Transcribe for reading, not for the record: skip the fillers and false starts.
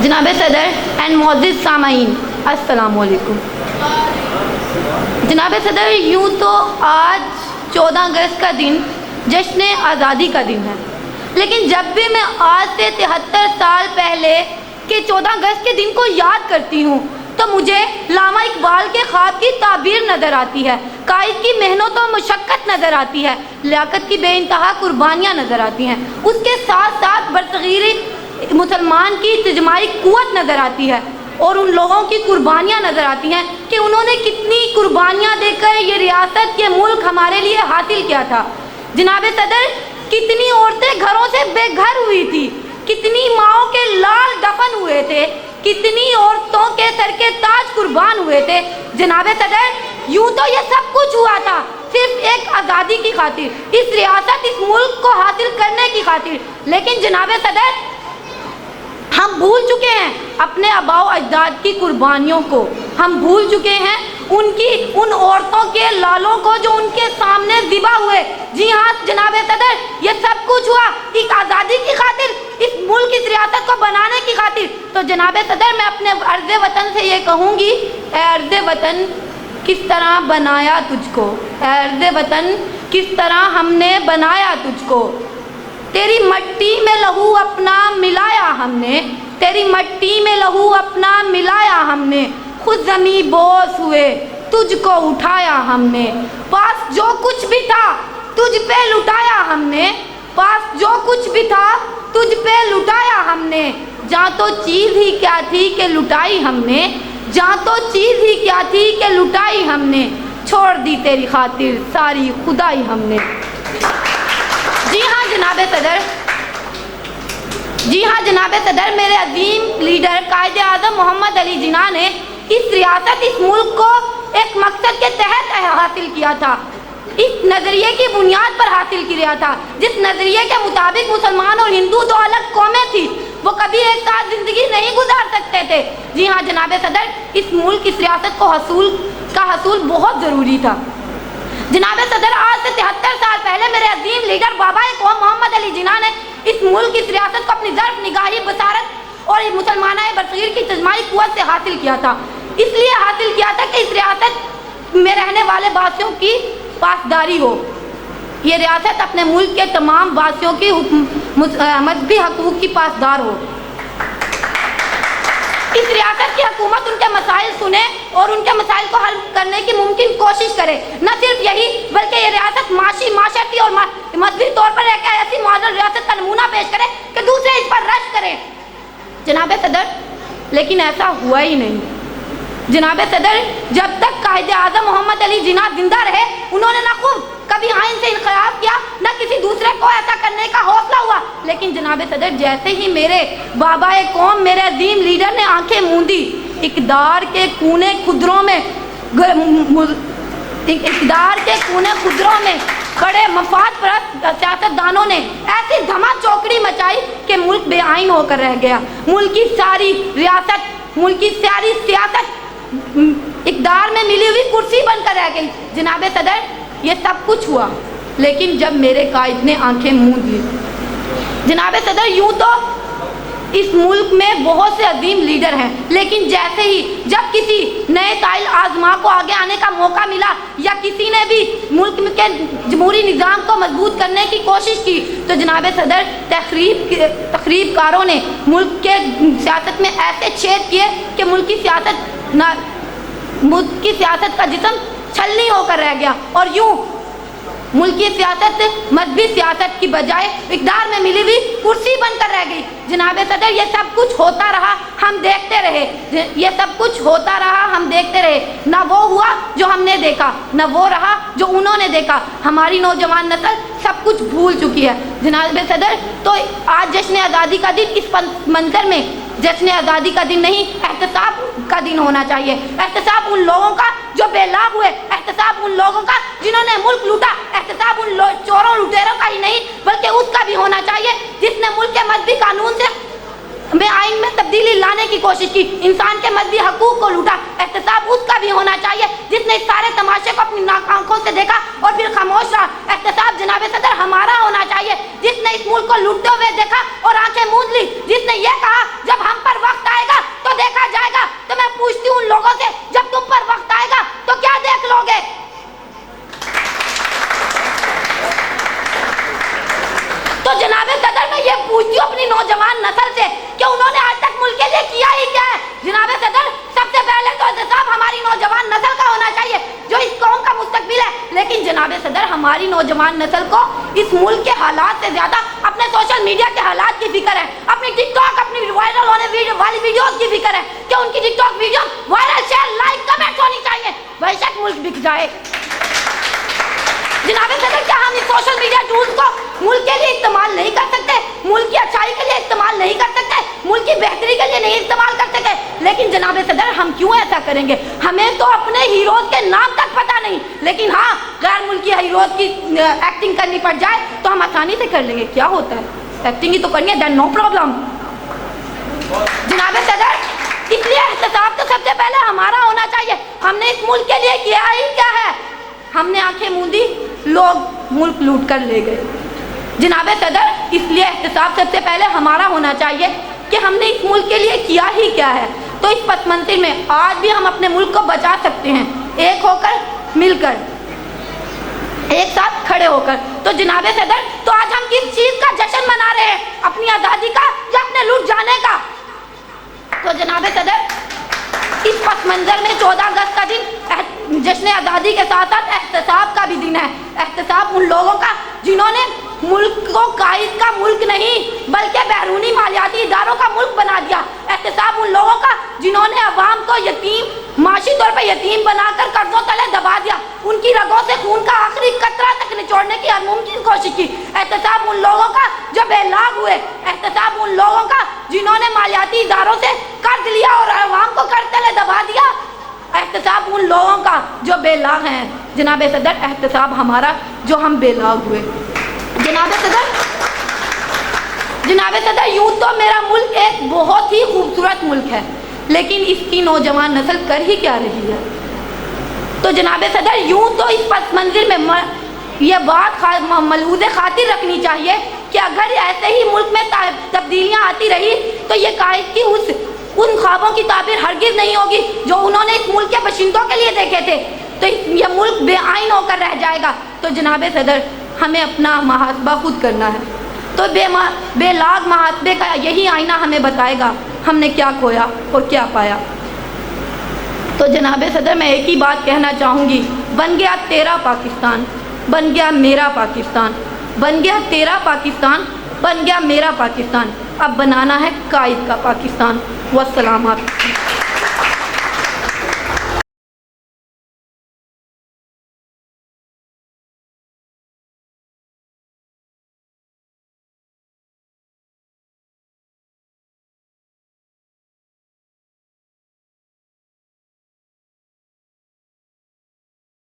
جناب صدر اینڈ معزز سامعین، السلام علیکم۔ جناب صدر، یوں تو آج 14 اگست کا دن جشن آزادی کا دن ہے، لیکن جب بھی میں آج سے 73 سال پہلے کے 14 اگست کے دن کو یاد کرتی ہوں تو مجھے علامہ اقبال کے خواب کی تعبیر نظر آتی ہے، قائد کی محنت و مشقت نظر آتی ہے، لیاقت کی بے انتہا قربانیاں نظر آتی ہیں، اس کے ساتھ ساتھ برصغیر مسلمان کی اجتماعی قوت نظر آتی ہے اور ان لوگوں کی قربانیاں نظر آتی ہیں کہ انہوں نے کتنی قربانیاں دے کر یہ ریاست، یہ ملک ہمارے لیے حاصل کیا تھا۔ جناب صدر، کتنی عورتیں گھروں سے بے گھر ہوئی تھی، کتنی ماؤں کے لال دفن ہوئے تھے، کتنی عورتوں کے سر کے تاج قربان ہوئے تھے۔ جناب صدر، یوں تو یہ سب کچھ ہوا تھا صرف ایک آزادی کی خاطر، اس ریاست، اس ملک کو حاصل کرنے کی خاطر، لیکن جناب صدر ہم بھول چکے ہیں اپنے آباء و اجداد کی قربانیوں کو، ہم بھول چکے ہیں ان عورتوں کے لالوں کو جو ان کے سامنے ذبح ہوئے۔ جی ہاں جناب صدر، یہ سب کچھ ہوا ایک آزادی کی خاطر، اس ملک، اس ریاست کو بنانے کی خاطر۔ تو جناب صدر، میں اپنے ارض وطن سے یہ کہوں گی، اے ارض وطن کس طرح بنایا تجھ کو، اے ارض وطن کس طرح ہم نے بنایا تجھ کو، تیری مٹی میں لہو اپنا ملایا ہم نے، تیری مٹی میں لہو اپنا ملایا ہم نے، خود زمیں بوس ہوئے تجھ کو اٹھایا ہم نے، پاس جو کچھ بھی تھا تجھ پہ لٹایا ہم نے، پاس جو کچھ بھی تھا تجھ پہ لٹایا ہم نے، جہاں تو چیز ہی کیا تھی کہ لٹائی ہم نے، جہاں تو چیز ہی کیا تھی کہ لٹائی ہم نے، چھوڑ دی تیری خاطر ساری خدائی ہم نے۔ جی ہاں جناب صدر، جی ہاں جناب صدر، میرے عظیم لیڈر قائد اعظم محمد علی جناح نے اس ریاست، اس ملک کو ایک مقصد کے تحت حاصل کیا تھا، اس نظریے کی بنیاد پر حاصل کیا تھا، جس نظریے کے مطابق مسلمان اور ہندو دو الگ قومیں تھیں، وہ کبھی ایک ساتھ زندگی نہیں گزار سکتے تھے۔ جی ہاں جناب صدر، اس ملک، اس ریاست کو حصول بہت ضروری تھا۔ جناب صدر، آج سے 73 سال پہلے میرے عظیم لیڈر بابا قوم محمد علی جناح نے اس ملک، اس ریاست کو اپنی ظرف نگاہی، بصارت اور مسلمانہ برصغیر کی اجتماعی قوت سے حاصل کیا تھا۔ اس لیے حاصل کیا تھا کہ اس ریاست میں رہنے والے باسیوں کی پاسداری ہو، یہ ریاست اپنے ملک کے تمام باسیوں کی مذہبی حقوق کی پاسدار ہو، اس ریاست کی حکومت ان کے مسائل سنے اور ان کے مسائل کو حل کرنے کی ممکن کوشش کرے۔ نہ صرف یہی بلکہ یہ ریاست معاشرتی اور مذہبی طور پر ایک ایسی معزز ریاست کا نمونہ پیش کرے کہ دوسرے اس پر رشک کریں۔ جناب صدر، لیکن ایسا ہوا ہی نہیں۔ جناب صدر، جب تک قائد اعظم محمد علی جناح زندہ رہے، انہوں نے نہ خود کبھی آئین سے انقلاب کیا، نہ کسی دوسرے کو ایسا کرنے کا حوصلہ ہوا، لیکن جناب صدر جیسے ہی میرے بابا قوم، میرے عظیم لیڈر نے آنکھیں موندی، اقتدار کے کونے خدروں میں بڑے مفاد پرست سیاستدانوں نے ایسی دھما چوکڑی مچائی کہ ملک بے آئین ہو کر رہ گیا، ملک کی ساری ریاست، ملک کی ساری سیاست اقتدار میں ملی ہوئی کرسی بن کر رہ گئی۔ جناب صدر، یہ سب کچھ ہوا لیکن جب میرے قائد نے آنکھیں موند لی۔ جناب صدر، یوں تو اس ملک میں بہت سے عظیم لیڈر ہیں، لیکن جیسے ہی جب کسی نئے قائد آزما کو آگے آنے کا موقع ملا یا کسی نے بھی ملک کے جمہوری نظام کو مضبوط کرنے کی کوشش کی تو جناب صدر تخریب کاروں نے ملک کے سیاست میں ایسے چھید کیے کہ ملک کی سیاست کا جسم چھلنی ہو کر رہ گیا، اور یوں ملکی سیاست مذہبی سیاست کی بجائے اقتدار میں ملی ہوئی کرسی بن کر رہ گئی۔ جناب صدر، یہ سب کچھ ہوتا رہا، ہم دیکھتے رہے، یہ سب کچھ ہوتا رہا، ہم دیکھتے رہے، نہ وہ ہوا جو ہم نے دیکھا، نہ وہ رہا جو انہوں نے دیکھا۔ ہماری نوجوان نسل سب کچھ بھول چکی ہے۔ جناب صدر، تو آج جشن آزادی کا دن اس منظر میں جشن آزادی کا دن نہیں، احتساب کا دن ہونا چاہیے۔ احتساب ان لوگوں کا جو بے لاب ہوئے، احتساب ان لوگوں کا جنہوں نے ملک لوٹا، احتساب ان چوروں لٹیروں کا ہی نہیں بلکہ اس کا بھی ہونا چاہیے جس نے ملک کے مذہبی قانون سے آئین میں تبدیلی لانے کی کوشش کی، انسان کے مذہبی حقوق کو لوٹا۔ احتساب اس کا بھی ہونا چاہیے جس نے اس سارے تماشے کو اپنی ناک آنکھوں سے دیکھا اور پھر خاموش رہا۔ احتساب جناب صدر ہمارا ہونا چاہیے جس نے اس ملک کو لوٹتے ہوئے دیکھا اور آنکھیں موند لی، جس نے یہ کہا جب ہم پر وقت آئے ہماری نوجوان نسل کو اس ملک کے حالات سے زیادہ اپنے سوشل میڈیا کے حالات کی فکر ہے، اپنی ٹک ٹاک، اپنی وائرل ہونے والی ویڈیوز کی فکر ہے کہ ان کی TikTok video viral, share, like, comment ہونی چاہیے، بے شک ملک بک جائے۔ جناب صدر، کیا ہم اس سوشل میڈیا ٹولز کو ملک کے لیے استعمال نہیں کر سکتے؟ ملک کی اچھائی کے لیے استعمال نہیں کر سکتے؟ ملک کی بہتری کے لیے نہیں استعمال کر سکتے؟ لیکن جناب صدر، ہم کیوں ایسا کریں گے؟ ہمیں تو اپنے ہیروز کے نام تک پتہ نہیں، لیکن ہاں غیر ملکی ہیروز کی ایکٹنگ کرنی پڑ جائے تو ہم آسانی سے کر لیں گے۔ کیا ہوتا ہے، ایکٹنگ ہی تو کرنی ہے، دین نو پرابلم۔ جناب صدر، اس لیے احتساب تو سب سے پہلے ہمارا ہونا چاہیے۔ ہم نے اس ملک کے لیے کیا ہی کیا ہے؟ ہم نے آنکھیں موندی، لوگ ملک لوٹ کر لے گئے۔ جناب صدر، اس لیے احتساب سب سے پہلے ہمارا ہونا چاہیے کہ ہم نے اس ملک کے لیے کیا ہی کیا ہے۔ تو اس پس منظر میں آج بھی ہم اپنے ملک کو بچا سکتے ہیں، ایک ہو کر، مل کر، ایک ساتھ کھڑے ہو کر۔ تو جناب صدر، تو آج ہم کس چیز کا جشن منا رہے ہیں؟ اپنی آزادی کا یا اپنے لوٹ جانے کا؟ تو جناب صدر، اس پس منظر میں 14 اگست کا دن جشن آزادی کے ساتھ ساتھ احتساب کا بھی دن ہے۔ احتساب ان لوگوں کا جنہوں نے ملک کو قائد کا ملک نہیں بلکہ بیرونی مالیاتی اداروں کا ملک بنا دیا۔ احتساب ان لوگوں کا جنہوں نے عوام کو یتیم، معاشی طور پہ یتیم بنا کر قرضوں تلے دبا دیا، ان کی رگوں سے خون کا آخری قطرہ تک نچوڑنے کی ہر ممکن کوشش کی۔ احتساب ان لوگوں کا جو بے لاگ ہوئے۔ احتساب ان لوگوں کا جنہوں نے مالیاتی اداروں سے قرض لیا اور عوام کو قرض تلے دبا دیا۔ احتساب ان لوگوں کا جو بے لاگ ہیں۔ جناب صدر، احتساب ہمارا جو ہم بے لاگ ہوئے۔ جناب صدر، یوں تو میرا ملک ایک بہت ہی خوبصورت ملک ہے، لیکن اس کی نوجوان نسل کر ہی کیا رہی ہے؟ تو جناب صدر، یوں تو اس پس منظر میں یہ بات ملحوظ خاطر رکھنی چاہیے کہ اگر ایسے ہی ملک میں تبدیلیاں آتی رہی تو یہ قائد کی ان خوابوں کی تعبیر ہرگز نہیں ہوگی جو انہوں نے اس ملک کے باشندوں کے لیے دیکھے تھے، تو یہ ملک بے آئین ہو کر رہ جائے گا۔ تو جناب صدر، ہمیں اپنا محاسبہ خود کرنا ہے، تو بے لاگ محاسبے کا یہی آئینہ ہمیں بتائے گا ہم نے کیا کھویا اور کیا پایا۔ تو جناب صدر، میں ایک ہی بات کہنا چاہوں گی، بن گیا تیرا پاکستان، بن گیا میرا پاکستان، بن گیا تیرا پاکستان، بن گیا میرا پاکستان، اب بنانا ہے قائد کا پاکستان۔ والسلام علیکم۔